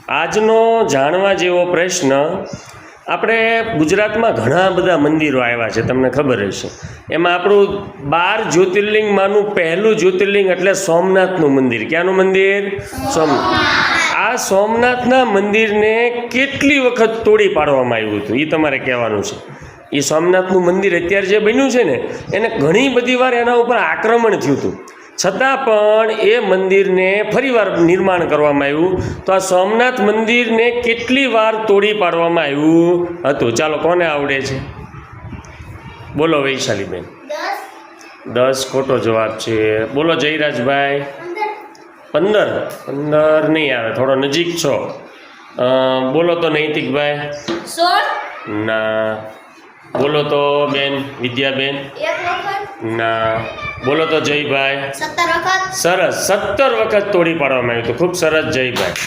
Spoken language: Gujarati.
આજનો જાણવા જેવો પ્રશ્ન, આપણે ગુજરાતમાં ઘણા બધા મંદિરો આવ્યા છે, તમને ખબર હશે. એમાં આપણું 12 જ્યોતિર્લિંગમાંનું પહેલું જ્યોતિર્લિંગ એટલે સોમનાથનું મંદિર. ક્યાંનું મંદિર? સોમનાથ. આ સોમનાથના મંદિરને કેટલી વખત તોડી પાડવામાં આવ્યું હતું એ તમારે કહેવાનું છે. એ સોમનાથનું મંદિર અત્યારે જે બન્યું છે ને, એને ઘણી બધી વાર એના ઉપર આક્રમણ થયું હતું, છતાં પણ એ મંદિરને ફરીવાર નિર્માણ કરવામાં આવ્યું. તો આ સોમનાથ મંદિરને કેટલી વાર તોડી પાડવામાં આવ્યું હતું? ચાલો, કોને આવડે છે? બોલો વૈશાલીબેન. 10 ખોટો જવાબ છે. બોલો જયરાજભાઈ. 15 નહીં આવે, થોડો નજીક છો. બોલો તો નૈતિકભાઈ. 16. ના. બોલો તો બેન વિદ્યાબેન. 1 વખત. ના. બોલો તો જયભાઈ. 17 વખત. સરસ, 17 વખત તોડી પાડવામાં આવ્યું હતું. ખૂબ સરસ જયભાઈ.